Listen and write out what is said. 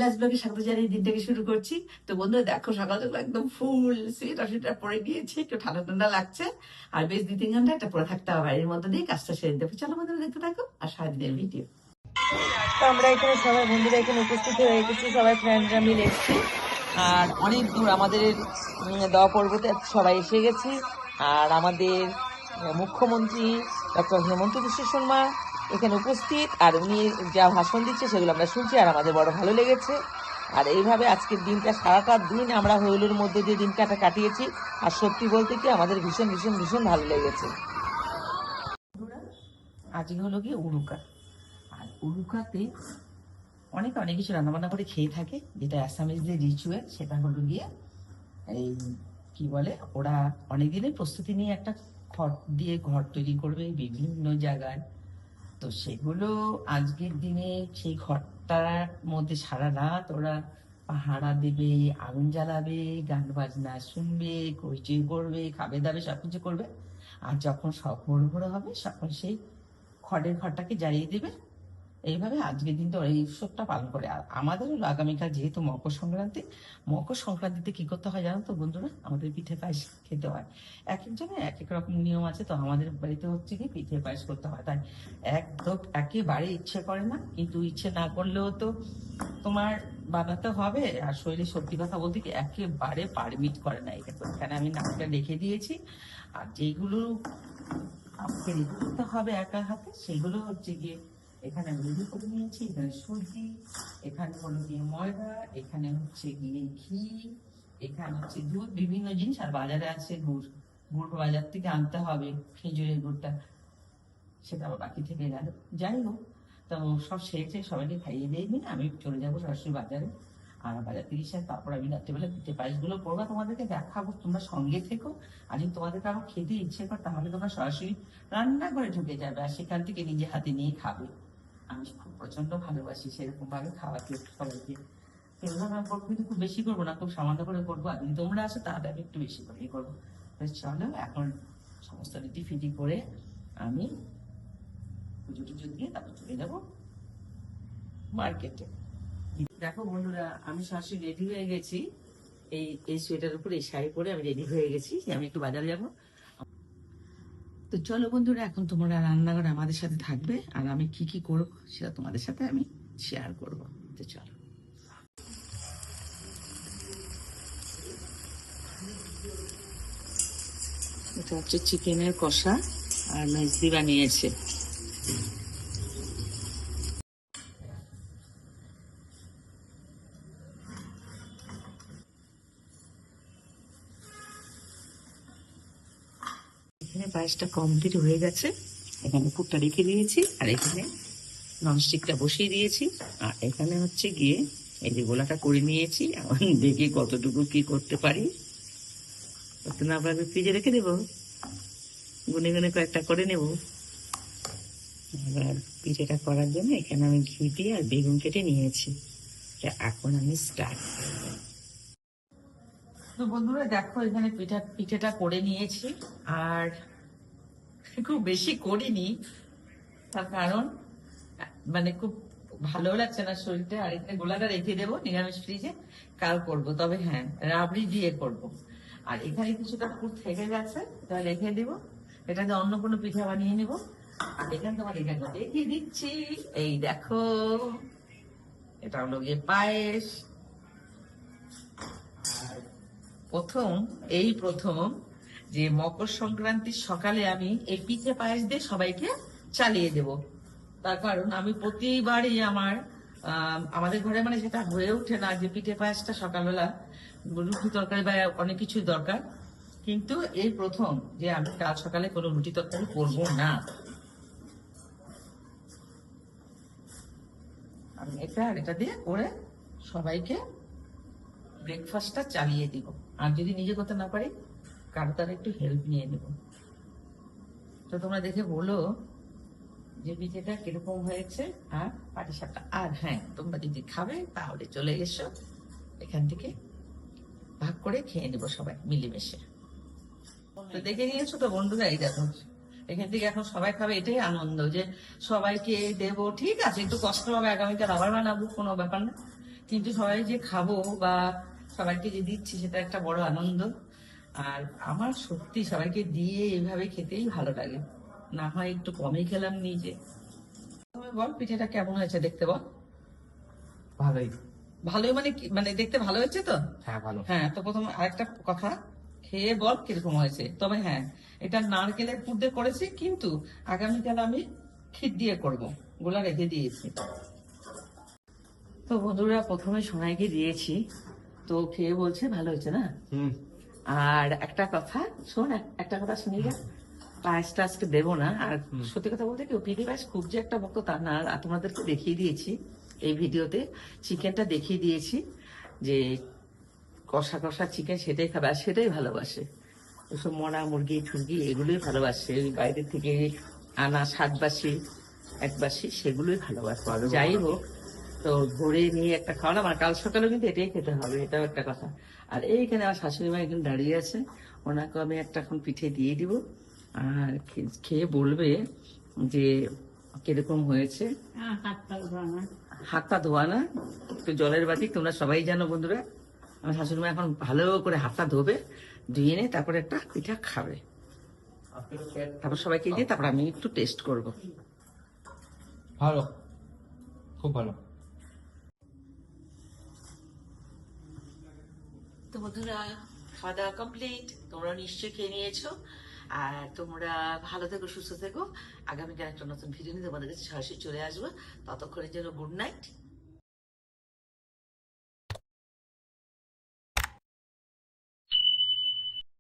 কৈলাস ব্লগে স্বাগত জানিয়ে দিনটাকে শুরু করছি। তো বন্ধুরা দেখো, সকাল সকাল একদম ফুল সোয়েটার পরে নিয়েছি, একটু ঠান্ডা ঠান্ডা লাগছে। আর বেশ 2-3 ঘন্টা একটা পরে থাকতে হবে, এর মধ্যে দিয়ে কাজটা সেরে দেবো। চলো বন্ধুরা দেখতে থাকো আর সারাদিনের ভিডিও। তো আমরা এখানে সবাই বন্ধুরা এখানে উপস্থিত হয়ে গেছি, সবাই ফ্রেন্ডরা মিলে এসেছি। আর অনেক দূর আমাদের দেওয়া পর্বতে সবাই এসে গেছি। আর আমাদের মুখ্যমন্ত্রী ডক্টর হেমন্ত বিশ্ব শর্মা এখানে উপস্থিত, আর উনি যা ভাষণ দিচ্ছে সেগুলো আমরা শুনছি, আর আমাদের বড় ভালো লেগেছে। আর এইভাবে আজকের দিনটা, সারাটা দিন আমরা হইলের মধ্যে দিয়ে দিনটা কাটিয়েছি। আর সত্যি বলতে কি আমাদের ভীষণ ভীষণ ভীষণ ভালো লেগেছে। আজকে হলো গিয়ে উরুকা। আর উরুকাতে অনেক কিছু রান্নাবান্না করে খেয়ে থাকে, যেটা অ্যাসামিজদের রিচুয়াল। সেটা হলো গিয়ে এই কি বলে, ওরা অনেকদিনের প্রস্তুতি নিয়ে একটা খড় দিয়ে ঘর তৈরি করবে বিভিন্ন জায়গায়। তো সেগুলো আজকের দিনে সেই ঘরটার মধ্যে সারা রাত ওরা পাহারা দেবে, আগুন জ্বালাবে, গান বাজনা শুনবে, হইচই করবে, খাবে দাবে, সবকিছু করবে। আর যখন সব ভোর ভোর হবে, তখন সেই খড়ের ঘরটাকে জ্বালিয়ে দেবে। এইভাবে আজকের দিনটা এই উৎসবটা পালন করে। আর আমাদের হলো আগামীকাল যেহেতু মকর সংক্রান্তি, মকর সংক্রান্তিতে কি করতে হয় জানো তো বন্ধুরা? আমাদের পিঠে পায়েস খেতে হয়। এক একজনের এক এক রকম নিয়ম আছে। তো আমাদের বাড়িতে হচ্ছে কি পিঠে পায়েস করতে হয়। তাই একদম একেবারে ইচ্ছে করে না, কিন্তু ইচ্ছে না করলেও তো তোমার বানাতে হবে। আর শরীরে সত্যি কথা বলতে কি একেবারে পারমিট করে না এটা। তো এখানে আমি নামটা লিখে দিয়েছি। আর যেগুলো আমাকে রেডি করতে হবে একা হাতে, সেগুলো হচ্ছে গিয়ে এখানে আমি রেডি করে নিয়েছি। এখানে সুজি, এখানে হলো গিয়ে ময়দা, এখানে হচ্ছে গিয়ে ঘি, এখানে হচ্ছে দুধ, বিভিন্ন জিনিস। আর বাজারে আছে গুড়। গুড় বাজার থেকে আনতে হবে, খেজুরের গুড়টা, সেটা আবার বাকি থেকে গেল। যাই হোক, তো সব শেষে সবাইকে খাইয়ে দিয়ে নিয়ে আমি চলে যাবো সরাসরি বাজারে। আর বাজার থেকে এসে তারপর আমি রাত্রিবেলা পিঠে পায়েস গুলো করবো, তোমাদেরকে দেখাবো, তোমরা সঙ্গে থেকো। আর যদি তোমাদেরকে আবার খেতে ইচ্ছে করে, তাহলে তোমরা সরাসরি রান্না করে ঢুকে যাবে, আর সেখান থেকে নিজে হাতে নিয়ে খাবে। আমি খুব প্রচন্ড ভালোবাসি সেরকম ভাবে খাওয়াতে সবাইকে। এগুলো করবো, কিন্তু খুব বেশি করবো না, খুব সামান্য করে করবো। আর যদি তোমরা আসো তাহলে আমি একটু বেশি করেই করবো। চলো এখন সমস্ত রীতি ফিটি করে আমি পুজো টুজো দিয়ে তারপর চলে যাবো মার্কেটে। দেখো বন্ধুরা, আমি সরাসরি রেডি হয়ে গেছি। এই এই সোয়েটার উপর এই শাড়ি পরে আমি রেডি হয়ে গেছি, আমি একটু বাজারে যাব। তো চলো বন্ধুরা, এখন তোমরা রান্নাঘরে আমাদের সাথে থাকবে, আর আমি কি কি করবো সেটা তোমাদের সাথে আমি শেয়ার করবো। তো চলো। এটা হচ্ছে চিকেনের কষা, আর মেজদি বানিয়েছে। এখানে পায়েসটা কমপ্লিট হয়ে গেছে। এখানে পুরটা রেখে দিয়েছি, আর এখানে ননস্টিকটা বসিয়ে দিয়েছি। আর এখানে হচ্ছে গিয়ে এই যে গোলাটা করে নিয়েছি, এখন দেখি কতটুকু কি করতে পারি। কত না পারবে ফ্রিজে রেখে দেবো, গুনে গুনে কয়েকটা করে নেব। এবার পিঠেটা করার জন্য এখানে আমি ঘি দিয়ে আর বেগুন কেটে নিয়েছি। এখন আমি স্টার্ট। তো বন্ধুরা দেখো, এখানে পিঠেটা করে নিয়েছি। আর খুব বেশি করিনি, তার কারণ মানে খুব ভালো লাগছে না শরীরটা। আর এখানে গোলাটা রেখে দেবো নিরামিষ ফ্রিজে, কাল করব। তবে হ্যাঁ, রাবড়ি দিয়ে করব। আর এখানে কিছুটা পুর থেকে গেছে, এটা রেখে দিব। এটাকে অন্য কোনো পিঠা বানিয়ে নিব। আর এখানে তোমার এখানে দেখিয়ে দিচ্ছি, এই দেখো, এটা হলো গিয়ে পায়েস। আর প্রথম যে মকর সংক্রান্তির সকালে আমি এই পিঠে পায়েস দিয়ে সবাইকে চালিয়ে দেব। তার কারণ আমি প্রতিবারই আমাদের ঘরে মানে সেটা হয়ে ওঠে না যে পিঠে পায়েসটা সকালবেলা, রুটি তরকারি বা অনেক কিছু দরকার। কিন্তু এই প্রথম যে আমি কাল সকালে কোনো রুটি তরকারি করবো না। আমি এটা দিয়ে করে সবাইকে ব্রেকফাস্টটা চালিয়ে দিব। আর যদি নিজে করতে না পারি, কারো তারা একটু হেল্প নিয়ে নেব। তো তোমরা দেখে বলো যে পিঠেটা কিরকম হয়েছে আর পাটিসাপটা। আর হ্যাঁ, তোমরা যদি খাবে তাহলে চলে এসো, এখান থেকে ভাগ করে খেয়ে নেবো সবাই মিলেমিশে। তো দেখে নিয়েছো তো বন্ধুরা, এই দেখো এখান থেকে এখন সবাই খাবে, এটাই আনন্দ যে সবাইকে দেব। ঠিক আছে, একটু কষ্ট হবে, আগামীকাল আবার বানাবো, কোনো ব্যাপার না। কিন্তু সবাই যে খাবো বা সবাইকে যে দিচ্ছি সেটা একটা বড় আনন্দ। আর আমার সত্যি সবাইকে দিয়ে এইভাবে খেতেই ভালো লাগে, না হয় একটু কমই খেলাম নিজে। তুমি বল পিঠেটা কেমন হয়েছে দেখতে, বল। ভালোই। ভালোই মানে কি, মানে দেখতে ভালো হয়েছে তো? হ্যাঁ, ভালো। হ্যাঁ, তো প্রথমে আরেকটা কথা, খেয়ে বল কিরকম হয়েছে। তবে হ্যাঁ, এটা নারকেলের পুর দিয়ে করেছি, কিন্তু আগামীকাল আমি ক্ষীর দিয়ে করব, গোলা রেখে দিয়েছি। তো বন্ধুরা, প্রথমে সোনাইকে দিয়েছি, তো খেয়ে বলছে ভালো হয়েছে না। হুম। আর একটা কথা শোন, একটা কথা শুনি যা, পায়েসটা আজকে দেবো না। আর সত্যি কথা বলতে কি, পিঠে পায়েস খুব যে একটা ভক্ত তা না। আর তোমাদেরকে দেখিয়ে দিয়েছি এই ভিডিওতে, চিকেনটা দেখিয়ে দিয়েছি যে কষা কষা চিকেন, সেটাই খাবে আর সেটাই ভালোবাসে। ওসব মরা মুরগি ঠুরগি এগুলোই ভালোবাসে, ওই বাইরে থেকে আনা সাতবাসি একবাসি সেগুলোই ভালোবাসে। যাই হোক, তো ধরে নিয়ে একটা খাওয়ালাম, আর কাল সকালে কিন্তু এটাই খেতে হবে, এটাও একটা কথা। আর এইখানে আমার শাশুড়ি মা এখানে দাঁড়িয়ে আছে, ওনাকে আমি একটা এখন পিঠে দিয়ে দিব, আর খেয়ে বলবে যে কিরকম হয়েছে। হাত পা ধোয়া না, একটু জলের বাটি, তোমরা সবাই জানো বন্ধুরা। আমার শাশুড়ি মা এখন ভালো করে হাতটা ধোবে, ধুয়ে নিয়ে তারপরে একটা পিঠা খাবে, তারপর সবাইকে দিয়ে তারপর আমি একটু টেস্ট করব। ভালো, খুব ভালো। তো বন্ধুরা, খাওয়া দাওয়া কমপ্লিট, তোমরা নিশ্চয়ই খেয়ে নিয়েছো। আর তোমরা ভালো থেকো, সুস্থ থেকো। আগামীকাল একটা নতুন ভিডিও নিয়ে তোমাদের কাছে সরাসরি চলে আসবো। ততক্ষণের জন্য গুড নাইট।